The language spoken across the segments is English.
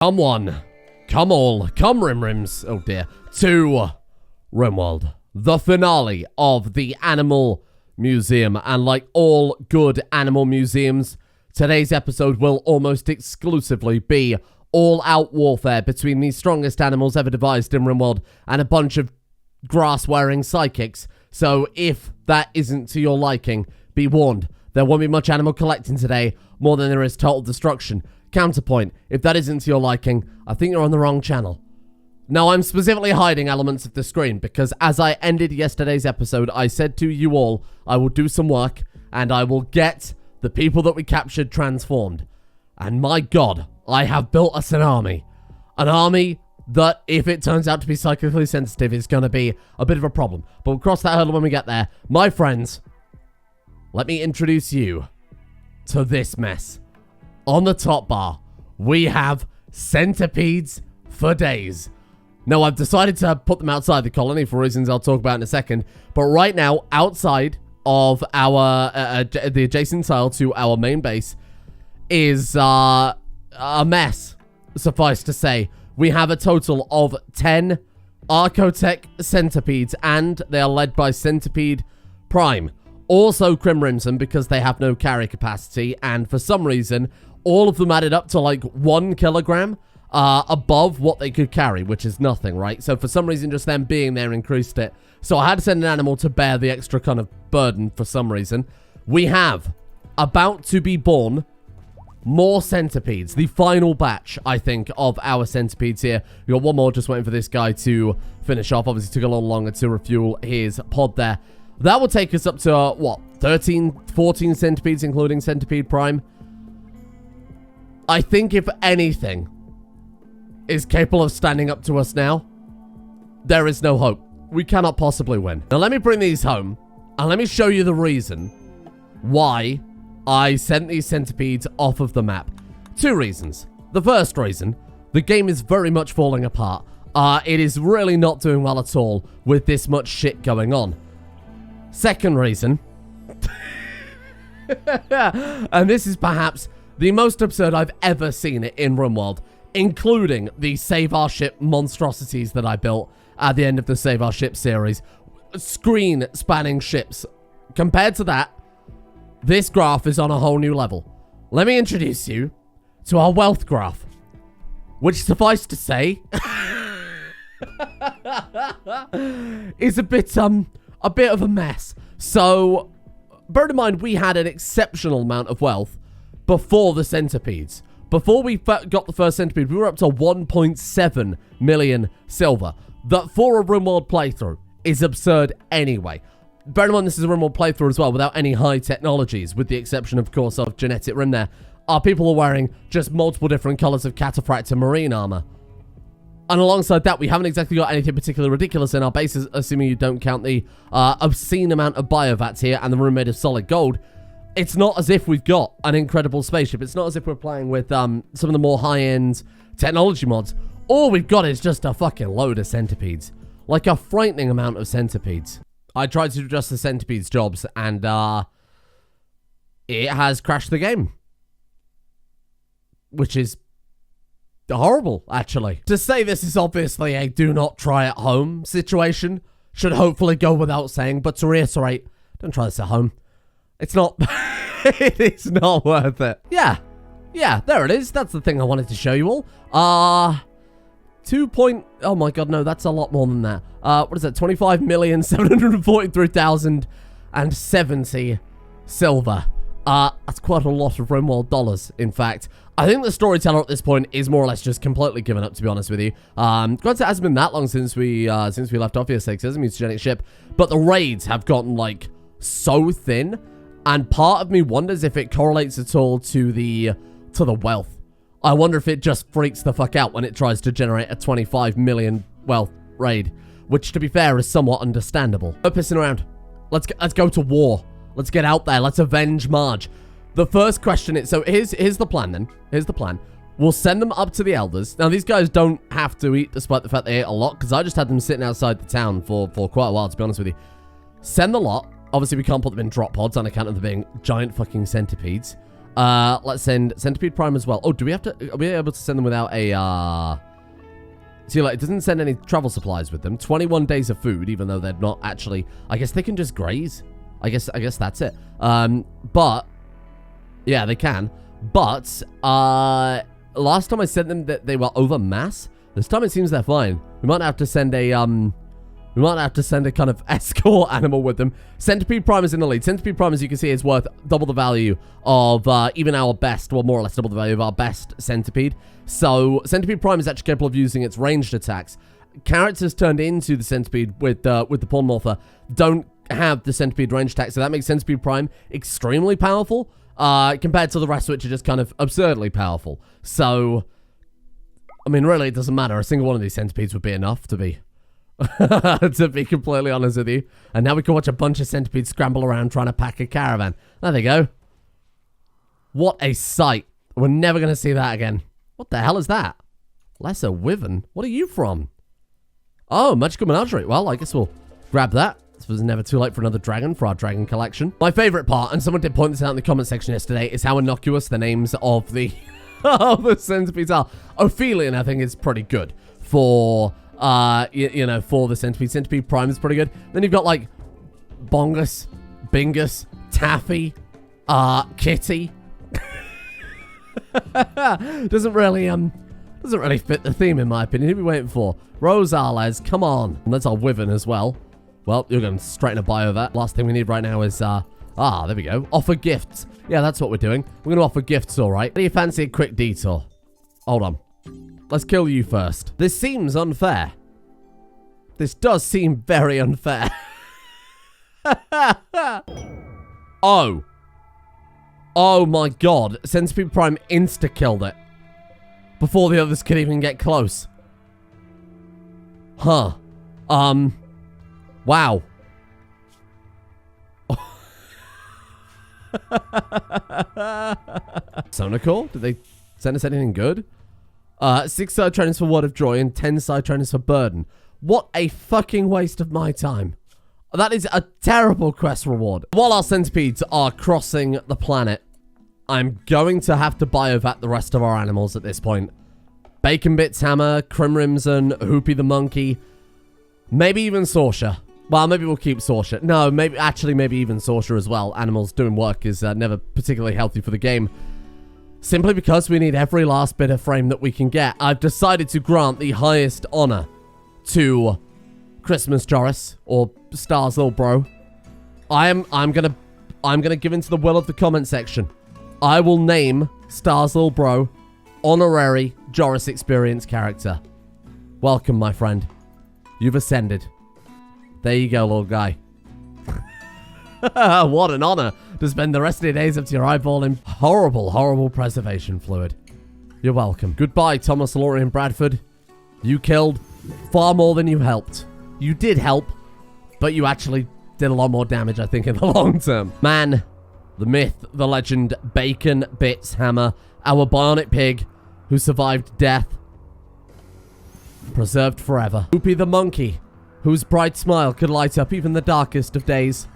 Come on. Come all. Come Rimrims. Oh dear. To Rimworld. The finale of the Animal Museum. And like all good animal museums, today's episode will almost exclusively be all-out warfare between the strongest animals ever devised in Rimworld and a bunch of grass-wearing psychics. So if that isn't to your liking, be warned. There won't be much animal collecting today, more than there is total destruction. Counterpoint, if that isn't to your liking, I think you're on the wrong channel. Now, I'm specifically hiding elements of the screen because as I ended yesterday's episode, I said to you all, I will do some work and I will get the people that we captured transformed. And my god, I have built us an army. An army that, if it turns out to be psychically sensitive, is going to be a bit of a problem. But we'll cross that hurdle when we get there. My friends, let me introduce you to this mess. On the top bar, we have centipedes for days. Now, I've decided to put them outside the colony for reasons I'll talk about in a second. But right now, outside of our the adjacent tile to our main base is a mess, suffice to say. We have a total of 10 Archotech centipedes, and they are led by Centipede Prime. Also Crimrimson, because they have no carry capacity, and for some reason, all of them added up to like 1 kilogram above what they could carry, which is nothing, right? So for some reason, just them being there increased it. So I had to send an animal to bear the extra kind of burden for some reason. We have about to be born more centipedes. The final batch, I think, of our centipedes here. We got one more, just waiting for this guy to finish off. Obviously, took a little longer to refuel his pod there. That will take us up to, what, 13, 14 centipedes, including Centipede Prime? I think if anything is capable of standing up to us now, there is no hope. We cannot possibly win. Now, let me bring these home, and let me show you the reason why I sent these centipedes off of the map. 2 reasons. The first reason, the game is very much falling apart. It is really not doing well at all with this much shit going on. Second reason, and this is perhaps the most absurd I've ever seen it in Rimworld, including the Save Our Ship monstrosities that I built at the end of the Save Our Ship series. Screen-spanning ships. Compared to that, this graph is on a whole new level. Let me introduce you to our wealth graph, which, suffice to say, is a bit of a mess. So, bear in mind, we had an exceptional amount of wealth before the centipedes. Before we got the first centipede, we were up to 1.7 million silver. That, for a Rimworld playthrough, is absurd anyway. Bear in mind, this is a Rimworld playthrough as well, without any high technologies, with the exception, of course, of Genetic Rim there. Our people are wearing just multiple different colors of cataphractor marine armor. And alongside that, we haven't exactly got anything particularly ridiculous in our bases, assuming you don't count the obscene amount of biovats here and the room made of solid gold. It's not as if we've got an incredible spaceship. It's not as if we're playing with some of the more high-end technology mods. All we've got is just a fucking load of centipedes. Like a frightening amount of centipedes. I tried to adjust the centipedes' jobs, and it has crashed the game. Which is horrible, actually. To say this is obviously a do not try at home situation should hopefully go without saying, but to reiterate, don't try this at home. It's not, it is not worth it. Yeah, there it is. That's the thing I wanted to show you all. Oh my god, no, that's a lot more than that. What is that? 25,743,070 silver. That's quite a lot of Rimworld dollars, in fact. I think the storyteller at this point is more or less just completely given up, to be honest with you. Granted, it hasn't been that long since we left off here, 6 as a mutagenic ship, but the raids have gotten, like, so thin, and part of me wonders if it correlates at all to the wealth. I wonder if it just freaks the fuck out when it tries to generate a 25 million wealth raid, which, to be fair, is somewhat understandable. No pissing around. Let's go to war. Let's get out there. Let's avenge Marge. The first question is, so here's the plan then. Here's the plan. We'll send them up to the elders. Now, these guys don't have to eat, despite the fact they ate a lot, because I just had them sitting outside the town for quite a while, to be honest with you. Send the lot. Obviously, we can't put them in drop pods on account of them being giant fucking centipedes. Let's send Centipede Prime as well. Oh, do we have to... Are we able to send them without a... See, like, it doesn't send any travel supplies with them. 21 days of food, even though they're not actually... I guess they can just graze. I guess that's it. But... Yeah, they can. But, last time I sent them that they were over mass. This time it seems they're fine. We might have to send a, We might have to send a kind of escort animal with them. Centipede Prime is in the lead. Centipede Prime, as you can see, is worth double the value of even our best, well, more or less double the value of our best Centipede. So, Centipede Prime is actually capable of using its ranged attacks. Characters turned into the Centipede with the Polymorpher don't have the Centipede ranged attack, so that makes Centipede Prime extremely powerful, compared to the rest, which are just kind of absurdly powerful. So, I mean, really, it doesn't matter. A single one of these Centipedes would be enough to be... to be completely honest with you. And now we can watch a bunch of centipedes scramble around trying to pack a caravan. There they go. What a sight. We're never going to see that again. What the hell is that? Lesser Wyvern? What are you from? Oh, Magical Menagerie. Well, I guess we'll grab that. This was never too late for another dragon for our dragon collection. My favorite part, and someone did point this out in the comment section yesterday, is how innocuous the names of the, of the centipedes are. Ophelion, I think, is pretty good for... you know, for the Centipede. Centipede Prime is pretty good. Then you've got, like, Bongus, Bingus, Taffy, Kitty. doesn't really fit the theme, in my opinion. Who are we waiting for? Rosales, come on. And that's our Wyvern as well. Well, you're going to straighten a bio that. Last thing we need right now is, there we go. Offer gifts. Yeah, that's what we're doing. We're going to offer gifts, all right. Do you fancy a quick detour? Hold on. Let's kill you first. This seems unfair. This does seem very unfair. Oh. Oh my god. Centipede Prime insta-killed it. Before the others could even get close. Huh. Wow. Sonacore? Did they send us anything good? 6 side trainers for Word of Joy and 10 side trainers for Burden. What a fucking waste of my time. That is a terrible quest reward. While our centipedes are crossing the planet, I'm going to have to biovac the rest of our animals at this point. Bacon Bits Hammer, Crimrimson, Hoopy the Monkey, maybe even xrushha. Well, maybe we'll keep xrushha. No, maybe even xrushha as well. Animals doing work is never particularly healthy for the game. Simply because we need every last bit of frame that we can get. I've decided to grant the highest honor to Christmas Joris, or Star's little bro. I'm gonna give into the will of the comment section. I will name Star's little bro honorary Joris experience character. Welcome, my friend. You've ascended. There you go, little guy. What an honor to spend the rest of your days up to your eyeball in horrible, horrible preservation fluid. You're welcome. Goodbye, Thomas Laurie and Bradford. You killed far more than you helped. You did help, but you actually did a lot more damage, I think, in the long term. Man, the myth, the legend, Bacon Bits Hammer, our bionic pig who survived death. Preserved forever. Hoopy the Monkey, whose bright smile could light up even the darkest of days.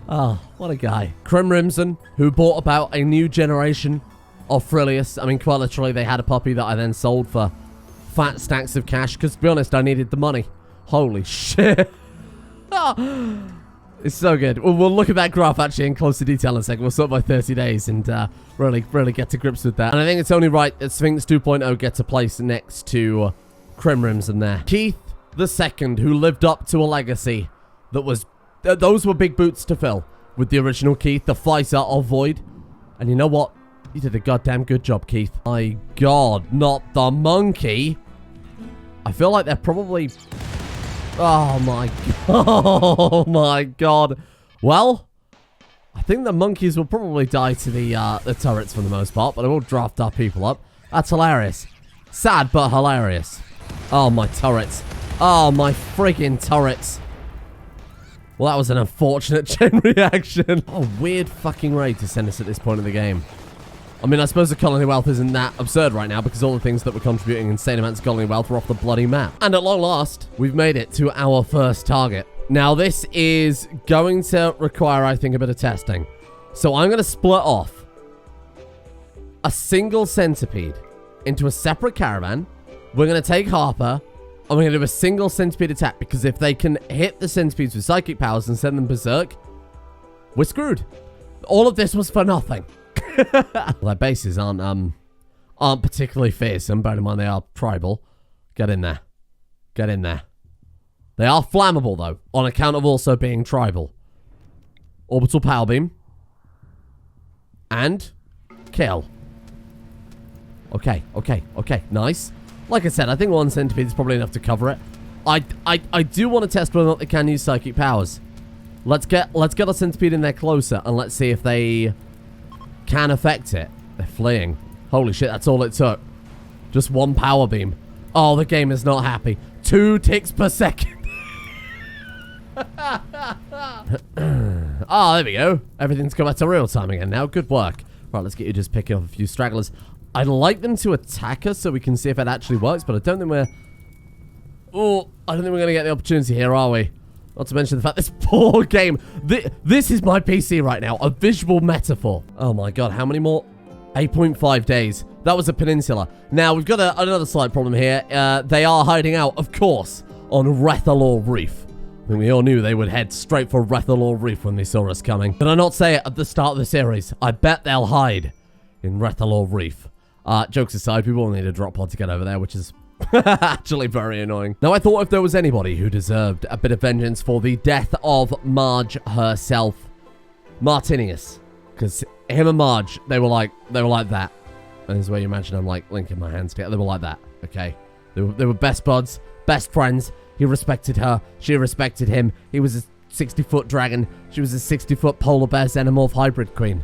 Oh, what a guy. Crimrimson, who brought about a new generation of Frillius. I mean, quite literally, they had a puppy that I then sold for fat stacks of cash, because to be honest, I needed the money. Holy shit. It's so good. We'll look at that graph actually in closer detail in a second. We'll sort by 30 days and really get to grips with that. And I think it's only right that Sphinx 2.0 gets a place next to Crimrimson there. Keith the Second, who lived up to a legacy that was... those were big boots to fill with the original Keith, the fighter of Void. And you know what? You did a goddamn good job, Keith. My god, not the monkey. I feel like they're probably... Oh my god. Oh my god. Well, I think the monkeys will probably die to the turrets for the most part, but I will draft our people up. That's hilarious. Sad, but hilarious. Oh, my turrets. Oh, my friggin' turrets. Well, that was an unfortunate chain reaction. What a weird fucking raid to send us at this point in the game. I mean, I suppose the colony wealth isn't that absurd right now because all the things that were contributing insane amounts of colony wealth were off the bloody map. And at long last, we've made it to our first target. Now, this is going to require, I think, a bit of testing. So I'm going to split off a single centipede into a separate caravan. We're going to take Harper, and we're going to do a single centipede attack, because if they can hit the centipedes with psychic powers and send them berserk, we're screwed. All of this was for nothing. Their bases aren't particularly fearsome. Bear in mind they are tribal. Get in there. Get in there. They are flammable, though, on account of also being tribal. Orbital power beam. And kill. Okay. Nice. Like I said, I think 1 centipede is probably enough to cover it. I do want to test whether or not they can use psychic powers. Let's get a centipede in there closer, and let's see if they can affect it. They're fleeing. Holy shit, that's all it took. Just 1 power beam. Oh, the game is not happy. 2 ticks per second. Oh, there we go. Everything's come back to real time again now. Good work. Right, let's get you just picking off a few stragglers. I'd like them to attack us so we can see if it actually works, but I don't think we're... Oh, I don't think we're going to get the opportunity here, are we? Not to mention the fact this poor game... This is my PC right now. A visual metaphor. Oh my god, how many more? 8.5 days. That was a peninsula. Now, we've got another slight problem here. They are hiding out, of course, on Rethalor Reef. I mean, we all knew they would head straight for Rethalor Reef when they saw us coming. Did I not say it at the start of the series? I bet they'll hide in Rethalor Reef. Jokes aside, we will need a drop pod to get over there, which is actually very annoying. Now, I thought if there was anybody who deserved a bit of vengeance for the death of Marge herself, Martinius. Because him and Marge, they were like that. And this is where you imagine I'm like linking my hands together. They were like that, okay? They were best buds, best friends. He respected her. She respected him. He was a 60-foot dragon. She was a 60-foot polar bear xenomorph hybrid queen.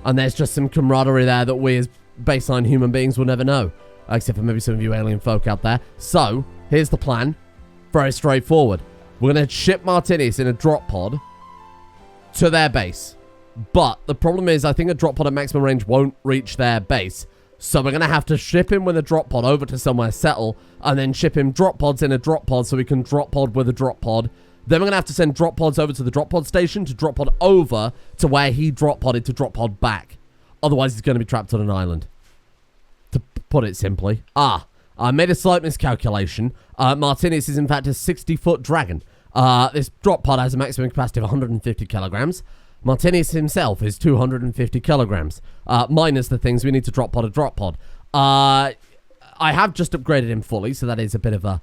And there's just some camaraderie there that we as baseline human beings will never know. Except for maybe some of you alien folk out there. So, here's the plan. Very straightforward. We're going to ship Martinius in a drop pod to their base. But the problem is, I think a drop pod at maximum range won't reach their base. So we're going to have to ship him with a drop pod over to somewhere settle, and then ship him drop pods in a drop pod so we can drop pod with a drop pod. Then we're going to have to send drop pods over to the drop pod station to drop pod over to where he drop podded to drop pod back. Otherwise, he's going to be trapped on an island. To put it simply. I made a slight miscalculation. Martinius is in fact a 60-foot dragon. This drop pod has a maximum capacity of 150 kilograms. Martinius himself is 250 kilograms. Minus the things we need to drop pod a drop pod. I have just upgraded him fully, so that is a bit of a...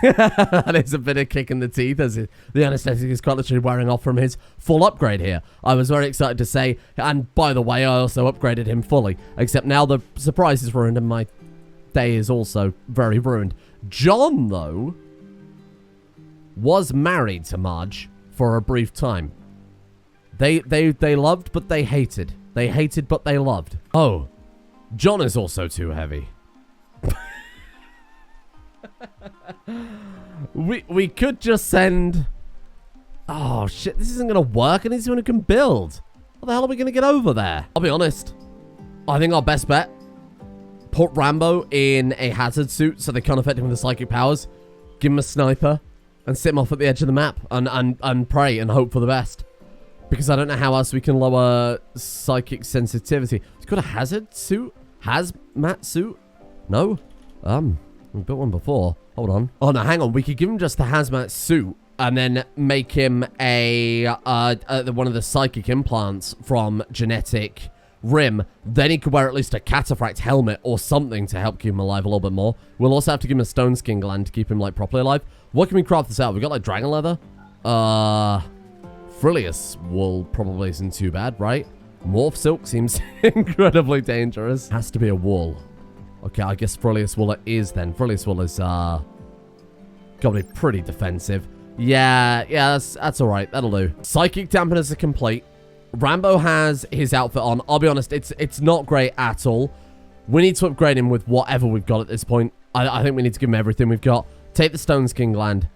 that is a bit of kick in the teeth, as the anesthetic is quite literally wearing off from his full upgrade here. I was very excited to say, and by the way, I also upgraded him fully. Except now the surprise is ruined and my day is also very ruined. John, though, was married to Marge for a brief time. They loved, but they hated. They hated, but they loved. Oh, John is also too heavy. We could just send... Oh, shit. This isn't going to work. I need someone who can build. How the hell are we going to get over there? I'll be honest. I think our best bet... Put Rambo in a hazard suit so they can't affect him with the psychic powers. Give him a sniper. And sit him off at the edge of the map. And pray and hope for the best. Because I don't know how else we can lower psychic sensitivity. It's got a hazard suit? Hazmat suit? No? We built one before. Hold on. Oh, no, hang on. We could give him just the hazmat suit and then make him one of the psychic implants from genetic Rim. Then he could wear at least a cataphract helmet or something to help keep him alive a little bit more. We'll also have to give him a stone skin gland to keep him, like, properly alive. What can we craft this out? We got, like, dragon leather? Frillius wool probably isn't too bad, right? Morph silk seems incredibly dangerous. Has to be a wool. Okay, I guess Frillius wool it is then. Frillius wool is, gotta be pretty defensive. Yeah, that's alright. That'll do. Psychic dampeners are complete. Rambo has his outfit on. I'll be honest, it's not great at all. We need to upgrade him with whatever we've got at this point. I think we need to give him everything we've got. Take the stone skin gland.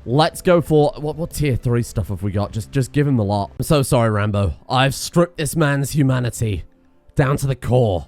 Let's go for... What tier 3 stuff have we got? Just give him the lot. I'm so sorry, Rambo. I've stripped this man's humanity down to the core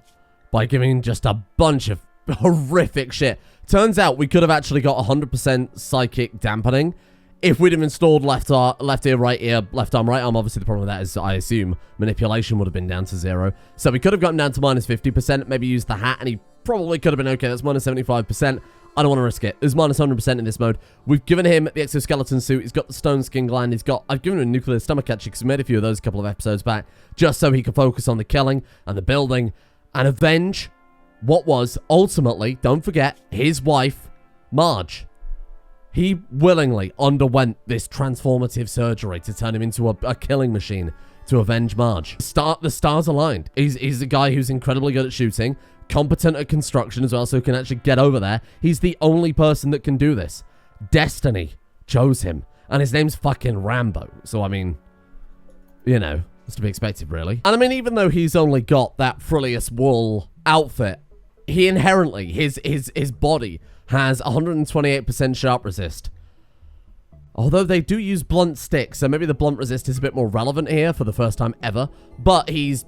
by giving just a bunch of horrific shit. Turns out we could have actually got 100% psychic dampening If we'd have installed left ear, right ear, left arm, right arm, obviously the problem with that is, I assume, manipulation would have been down to 0. So we could have gotten down to minus 50%, maybe used the hat, and he probably could have been okay. That's minus 75%. I don't want to risk it. There's minus 100% in this mode. We've given him the exoskeleton suit. He's got the stone skin gland. I've given him a nuclear stomach actually, because we made a few of those a couple of episodes back, just so he could focus on the killing and the building and avenge what was ultimately, don't forget, his wife, Marge. He willingly underwent this transformative surgery to turn him into a killing machine to avenge Marge. The stars aligned. He's a guy who's incredibly good at shooting, competent at construction as well, so he can actually get over there. He's the only person that can do this. Destiny chose him, and his name's fucking Rambo. So, I mean, you know, it's to be expected, really. And I mean, even though he's only got that frillious wool outfit, he inherently, his body has 128% sharp resist. Although they do use blunt sticks, so maybe the blunt resist is a bit more relevant here for the first time ever. But he's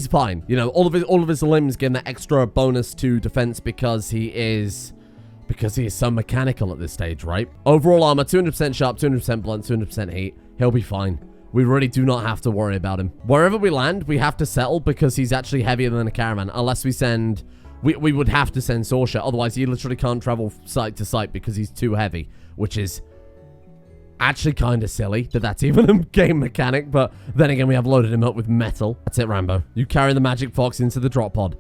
fine. You know, all of his limbs give him that extra bonus to defense because he is so mechanical at this stage, right? Overall armor, 200% sharp, 200% blunt, 200% heat. He'll be fine. We really do not have to worry about him. Wherever we land, we have to settle because he's actually heavier than a caravan. Unless we send... We would have to send xrushha. Otherwise, he literally can't travel site to site because he's too heavy. Which is actually kind of silly that that's even a game mechanic. But then again, we have loaded him up with metal. That's it, Rambo. You carry the magic fox into the drop pod.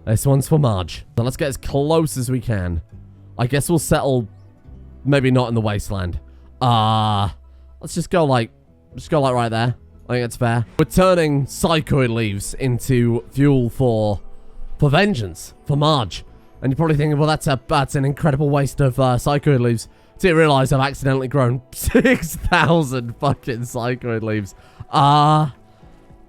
This one's for Marge. So let's get as close as we can. I guess we'll settle... Maybe not in the wasteland. Let's just go like right there. I think that's fair. We're turning psychoid leaves into fuel for vengeance, for Marge. And you're probably thinking, well, that's an incredible waste of psychoid leaves. So you realize I've accidentally grown 6,000 fucking psychoid leaves.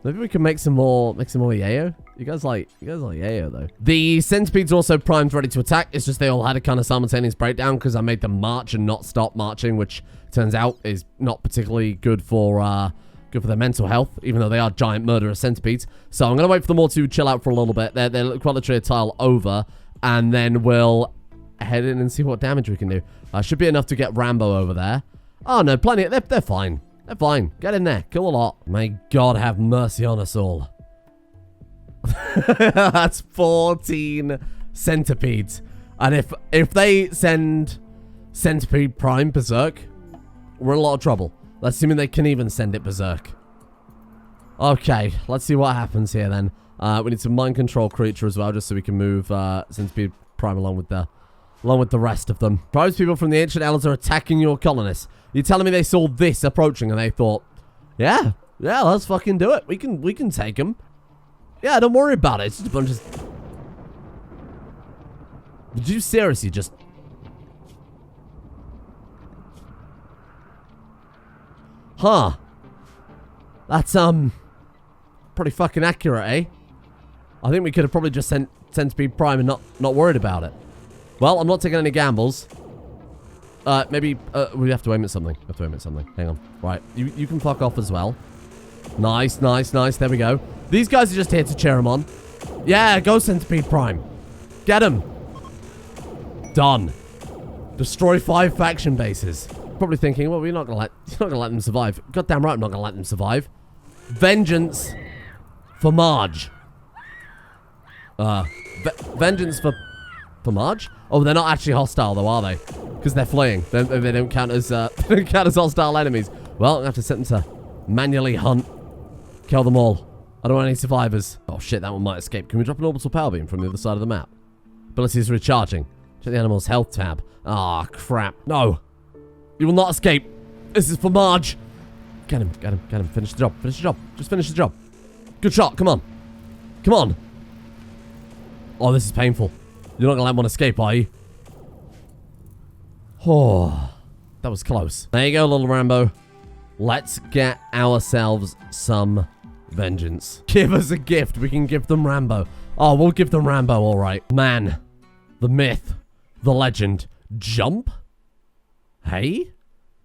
Maybe we can make some more yayo. You guys like yayo though. The centipedes also primed, ready to attack. It's just they all had a kind of simultaneous breakdown because I made them march and not stop marching, which turns out is not particularly good for their mental health, even though they are giant murderous centipedes. So I'm going to wait for them all to chill out for a little bit. They're quite literally a tile over, and then we'll head in and see what damage we can do. Should be enough to get Rambo over there. Oh, no, plenty. They're fine. They're fine. Get in there. Kill a lot. May God have mercy on us all. That's 14 centipedes. And if they send Centipede Prime Berserk, we're in a lot of trouble. Let's assume they can even send it berserk. Okay, let's see what happens here then. We need some mind control creature as well, just so we can move Centipede Prime along with the rest of them. Tribes people from the ancient Elves are attacking your colonists. You're telling me they saw this approaching and they thought, yeah, let's fucking do it. We can take them. Yeah, don't worry about it. It's just a bunch of... Did you seriously just... Huh. That's, pretty fucking accurate, eh? I think we could have probably just sent Centipede Prime and not worried about it. Well, I'm not taking any gambles. Maybe, we have to aim at something. Hang on. Right, you can fuck off as well. Nice. There we go. These guys are just here to cheer him on. Yeah, go Centipede Prime. Get him. Done. Destroy 5 faction bases. Probably thinking, well, you're not gonna let them survive. Goddamn right, I'm not gonna let them survive. Vengeance for Marge. Vengeance for Marge? Oh, they're not actually hostile though, are they? Because they're fleeing. They don't count as hostile enemies. Well, I have to set them to manually hunt, kill them all. I don't want any survivors. Oh shit, that one might escape. Can we drop an orbital power beam from the other side of the map? Ability is recharging. Check the animal's health tab. Ah, crap. No. You will not escape. This is for Marge. Get him. Finish the job. Just finish the job. Good shot. Come on. Oh, this is painful. You're not going to let one escape, are you? Oh, that was close. There you go, little Rambo. Let's get ourselves some vengeance. Give us a gift. We can give them Rambo. Oh, we'll give them Rambo, all right. Man, the myth, the legend. Jump? Hey?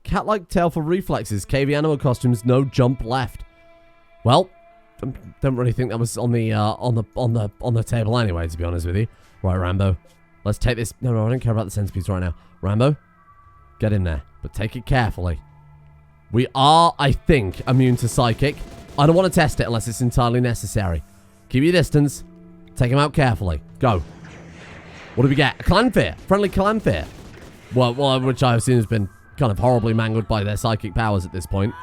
Cat-like tail for reflexes. KV animal costumes. No jump left. Well, don't really think that was on the table anyway, to be honest with you. Right, Rambo. Let's take this. No, I don't care about the centipedes right now. Rambo, get in there, but take it carefully. We are, I think, immune to psychic. I don't want to test it unless it's entirely necessary. Keep your distance. Take him out carefully. Go. What do we get? A clanfear. Friendly clanfear. Well, which I assume has been kind of horribly mangled by their psychic powers at this point.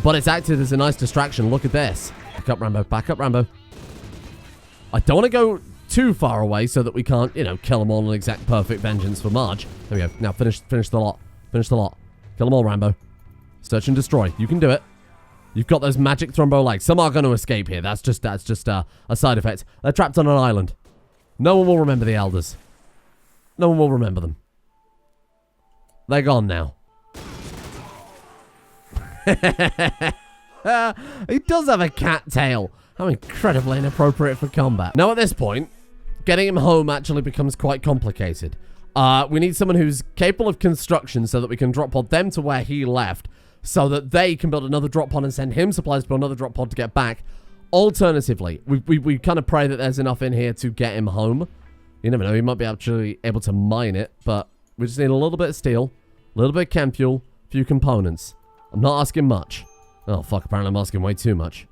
But it's acted as a nice distraction. Look at this. Back up, Rambo. Back up, Rambo. I don't want to go too far away so that we can't, you know, kill them all in exact perfect vengeance for Marge. There we go. Now finish the lot. Finish the lot. Kill them all, Rambo. Search and destroy. You can do it. You've got those magic thrombo legs. Some are going to escape here. That's just a side effect. They're trapped on an island. No one will remember the elders. No one will remember them. They're gone now. He does have a cat tail. How incredibly inappropriate for combat. Now at this point, getting him home actually becomes quite complicated. We need someone who's capable of construction so that we can drop pod them to where he left, so that they can build another drop pod and send him supplies to build another drop pod to get back. Alternatively, we kind of pray that there's enough in here to get him home. You never know, he might be actually able to mine it, but we just need a little bit of steel, a little bit of chem fuel, a few components. I'm not asking much. Oh, fuck, apparently I'm asking way too much.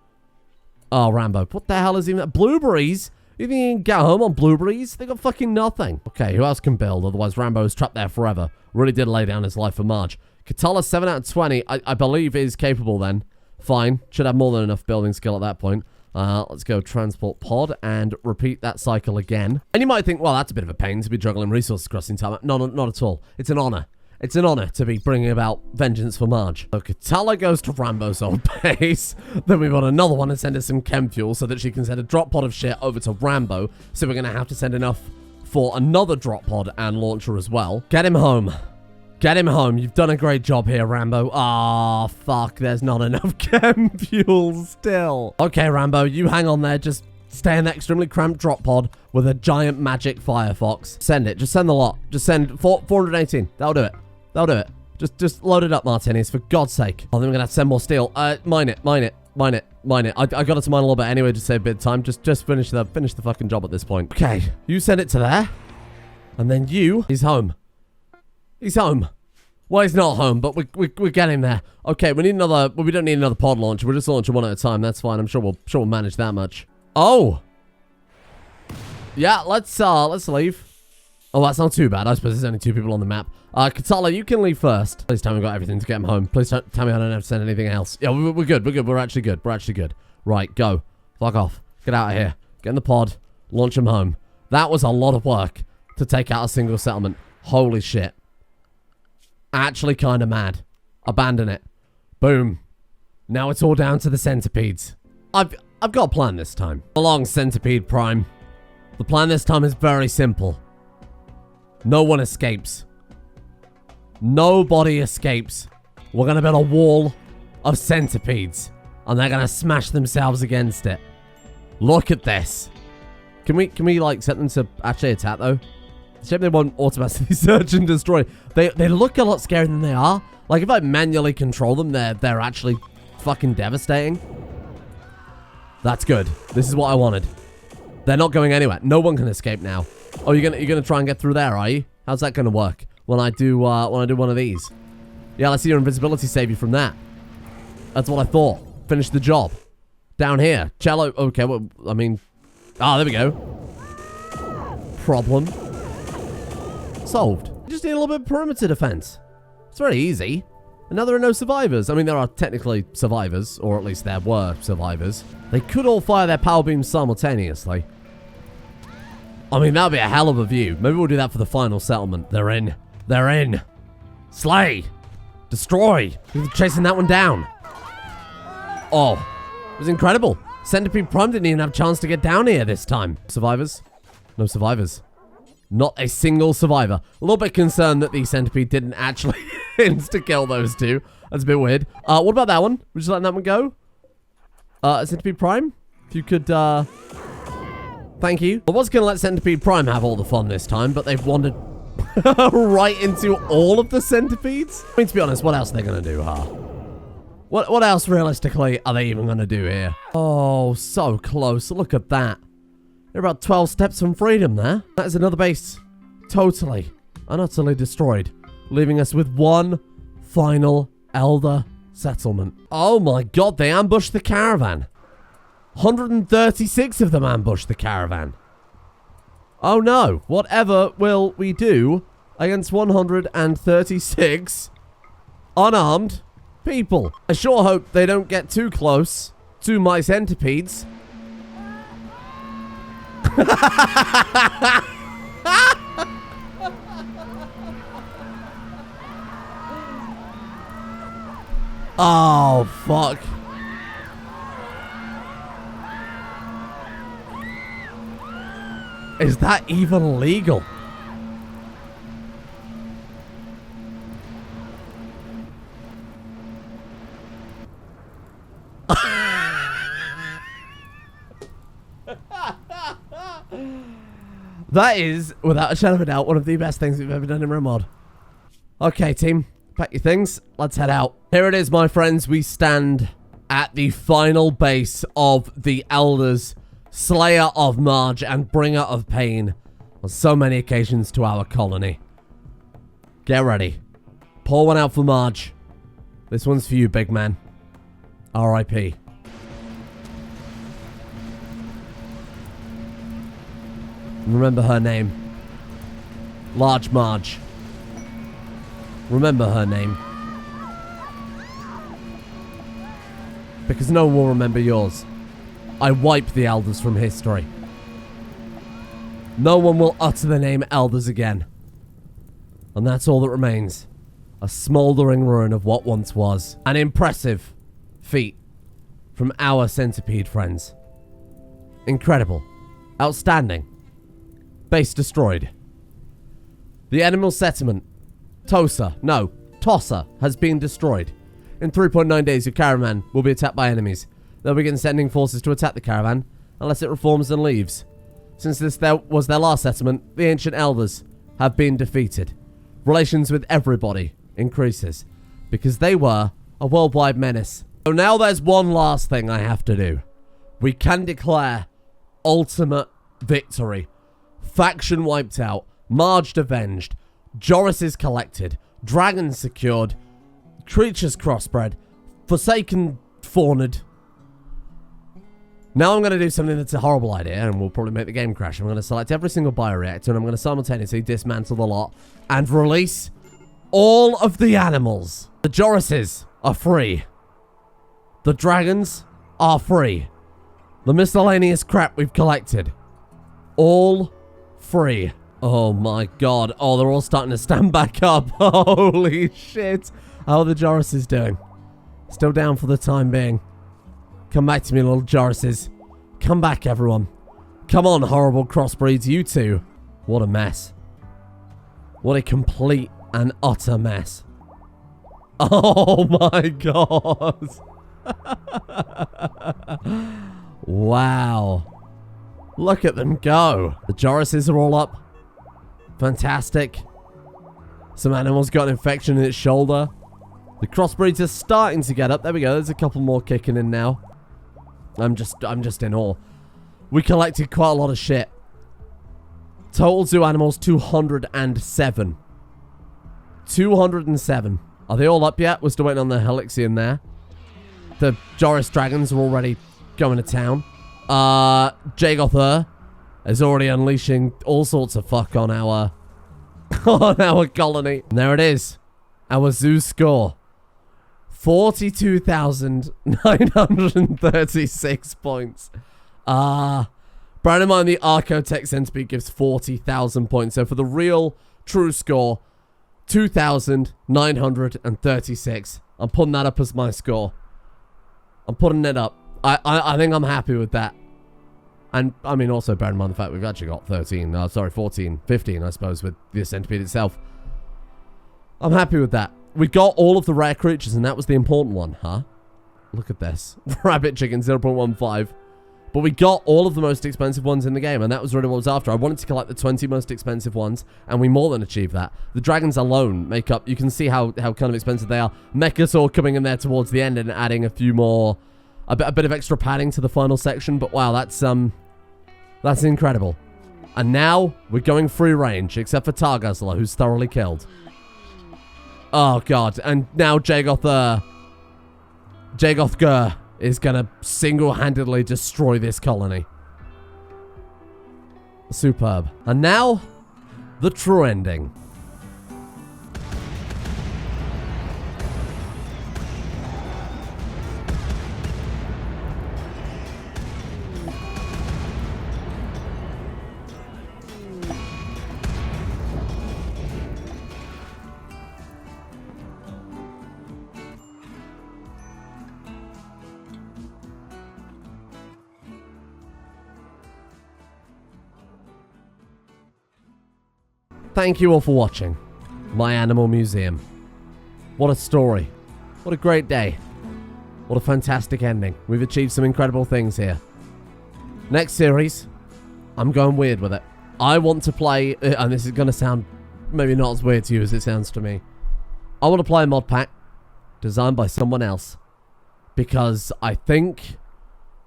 Oh, Rambo, what the hell is even that? Blueberries? You think you can get home on blueberries? They got fucking nothing. Okay, who else can build? Otherwise, Rambo's trapped there forever. Really did lay down his life for Marge. Katala, 7 out of 20, I believe is capable then. Fine. Should have more than enough building skill at that point. Let's go transport pod and repeat that cycle again. And you might think, well, that's a bit of a pain to be juggling resources across the entire... No, not at all. It's an honor. It's an honor to be bringing about vengeance for Marge. So Katala goes to Rambo's old base. Then we've got another one and send her some chem fuel so that she can send a drop pod of shit over to Rambo. So we're going to have to send enough for another drop pod and launcher as well. Get him home. Get him home. You've done a great job here, Rambo. Ah, fuck. There's not enough chem fuel still. Okay, Rambo, you hang on there. Just stay in that extremely cramped drop pod with a giant magic firefox. Send it. Just send the lot. Just send 418. That'll do it. That'll do it. Just load it up, Martinius, for God's sake. Oh, then we're going to have to send more steel. Mine it. I got it to mine a little bit anyway to save a bit of time. Just finish the fucking job at this point. Okay, you send it to there. And then he's home. He's home. Well, he's not home, but we're getting there. Okay, we need another... Well, we don't need another pod launcher. We're just launching one at a time. That's fine. I'm sure we'll manage that much. Oh! Yeah, let's leave. Oh, that's not too bad. I suppose there's only 2 people on the map. Katala, you can leave first. Please tell me we got everything to get him home. Please don't tell me I don't have to send anything else. Yeah, we're good. We're actually good. Right, go. Fuck off. Get out of here. Get in the pod. Launch him home. That was a lot of work to take out a single settlement. Holy shit. Actually kind of mad. Abandon it. Boom. Now it's all down to the centipedes. I've got a plan this time. Along, Centipede Prime. The plan this time is very simple. No one escapes. Nobody escapes. We're going to build a wall of centipedes. And they're going to smash themselves against it. Look at this. Can we like set them to actually attack though? Except they won't automatically search and destroy. They look a lot scarier than they are. Like if I manually control them, they're actually fucking devastating. That's good. This is what I wanted. They're not going anywhere. No one can escape now. Oh, you're gonna try and get through there, are you? How's that gonna work? When I do one of these. Yeah, let's see your invisibility save you from that. That's what I thought. Finish the job. Down here. Cello. Okay, well, I mean... Ah, there we go. Problem solved. You just need a little bit of perimeter defense. It's very easy. And now there are no survivors. I mean, there are technically survivors, or at least there were survivors. They could all fire their power beams simultaneously. I mean, that'd be a hell of a view. Maybe we'll do that for the final settlement. They're in. They're in. Slay. Destroy. We're chasing that one down. Oh. It was incredible. Centipede Prime didn't even have a chance to get down here this time. Survivors? No survivors. Not a single survivor. A little bit concerned that the centipede didn't actually insta-kill those two. That's a bit weird. What about that one? We're just letting that one go? Centipede Prime? If you could, thank you. I was going to let Centipede Prime have all the fun this time, but they've wandered right into all of the centipedes. I mean, to be honest, what else are they going to do, huh? What else, realistically, are they even going to do here? Oh, so close. Look at that. They're about 12 steps from freedom there. That is another base. Totally and utterly destroyed. Leaving us with one final Elder settlement. Oh my god, they ambushed the caravan. 136 of them ambushed the caravan. Oh no, whatever will we do against 136 unarmed people? I sure hope they don't get too close to my centipedes. Oh, fuck. Is that even legal? That is, without a shadow of a doubt, one of the best things we've ever done in Rimworld. Okay, team. Pack your things. Let's head out. Here it is, my friends. We stand at the final base of the Elders, Slayer of Marge and Bringer of Pain on so many occasions to our colony. Get ready. Pour one out for Marge. This one's for you, big man. R.I.P. Remember her name. Large Marge. Remember her name. Because no one will remember yours. I wipe the Elders from history. No one will utter the name Elders again. And that's all that remains. A smouldering ruin of what once was. An impressive feat from our centipede friends. Incredible. Outstanding. Base destroyed. The animal settlement, Tosser, has been destroyed. In 3.9 days, your caravan will be attacked by enemies. They'll begin sending forces to attack the caravan, unless it reforms and leaves. Since this was their last settlement, the ancient elders have been defeated. Relations with everybody increases, because they were a worldwide menace. So now there's one last thing I have to do. We can declare ultimate victory. Faction wiped out, Marge avenged, Joris is collected, dragons secured, creatures crossbred, forsaken fauned. Now I'm going to do something that's a horrible idea and will probably make the game crash. I'm going to select every single bioreactor and I'm going to simultaneously dismantle the lot and release all of the animals. The Jorises are free. The dragons are free. The miscellaneous crap we've collected. All free. Oh my god. Oh, they're all starting to stand back up. Holy shit. How are the Jorises doing? Still down for the time being. Come back to me, little Jorises. Come back, everyone. Come on, horrible crossbreeds, you two. What a mess. What a complete and utter mess. Oh my god. Wow. Look at them go. The Jorises are all up. Fantastic. Some animals got an infection in its shoulder. The crossbreeds are starting to get up. There we go. There's a couple more kicking in now. I'm just in awe. We collected quite a lot of shit. Total zoo animals, 207. 207. Are they all up yet? We're still waiting on the Helixian there. The Joris dragons are already going to town. Jagothur is already unleashing all sorts of fuck on our on our colony. And there it is. Our zoo score. 42,936 points. Bear in mind the Archotech Centipede gives 40,000 points. So for the real true score, 2,936. I'm putting that up as my score. I'm putting it up. I think I'm happy with that. And, I mean, also bear in mind the fact we've actually got 14, 15, I suppose, with the Centipede itself. I'm happy with that. We got all of the rare creatures, and that was the important one, huh? Look at this. Rabbit chicken, 0.15. But we got all of the most expensive ones in the game, and that was really what I was after. I wanted to collect the 20 most expensive ones, and we more than achieved that. The dragons alone make up... You can see how kind of expensive they are. Mechasaur coming in there towards the end and adding a few more... A bit of extra padding to the final section, but wow, that's incredible. And now, we're going free range, except for Targuzzler, who's thoroughly killed. Oh, God. And now Jagothur Jagoth is gonna single-handedly destroy this colony. Superb. And now, the true ending. Thank you all for watching my animal museum. What a story. What a great day. What a fantastic ending. We've achieved some incredible things here. Next series, I'm going weird with it. I want to play, and this is going to sound maybe not as weird to you as it sounds to me. I want to play a mod pack designed by someone else, because I think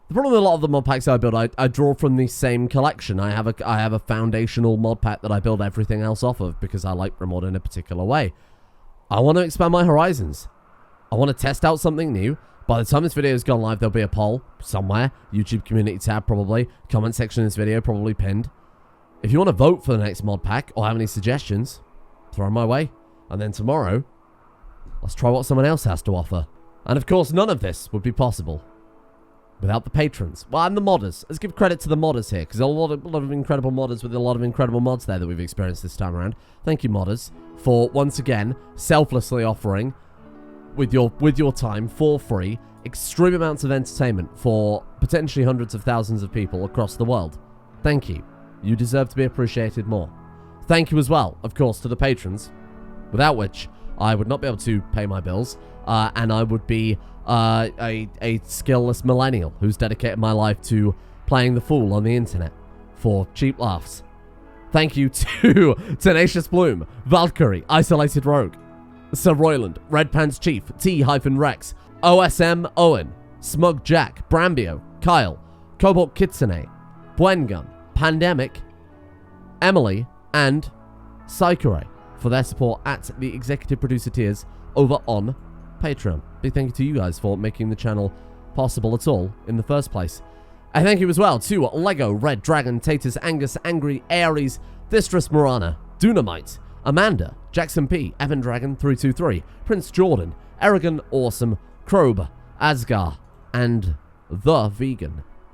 the problem with a lot of the mod packs I build, I draw from the same collection. I have a foundational mod pack that I build everything else off of because I like Rimworld in a particular way. I want to expand my horizons. I want to test out something new. By the time this video has gone live, there'll be a poll somewhere. YouTube community tab probably. Comment section of this video probably pinned. If you want to vote for the next mod pack or have any suggestions, throw them my way. And then tomorrow, let's try what someone else has to offer. And of course, none of this would be possible without the patrons. Well, and the modders. Let's give credit to the modders here, because a lot of incredible modders with a lot of incredible mods there that we've experienced this time around. Thank you, modders, for once again selflessly offering with your time for free extreme amounts of entertainment for potentially hundreds of thousands of people across the world. Thank you. You deserve to be appreciated more. Thank you as well, of course, to the patrons, without which I would not be able to pay my bills, and I would be a skillless millennial who's dedicated my life to playing the fool on the internet for cheap laughs. Thank you to Tenacious Bloom, Valkyrie, Isolated Rogue, Sir Royland, Red Pants Chief, T-Rex, OSM Owen, Smug Jack, Brambio, Kyle, Cobalt Kitsune, Bwengun, Pandemic, Emily, and Saikurai for their support at the executive producer tiers over on Patreon. Big thank you to you guys for making the channel possible at all in the first place. And thank you as well to Lego, Red Dragon, Tatus, Angus, Angry, Aries, Thistris Morana, Dunamite, Amanda, Jackson P, Evan Dragon 323, Prince Jordan, Aragon Awesome, Krobe, Asgar, and The Vegan.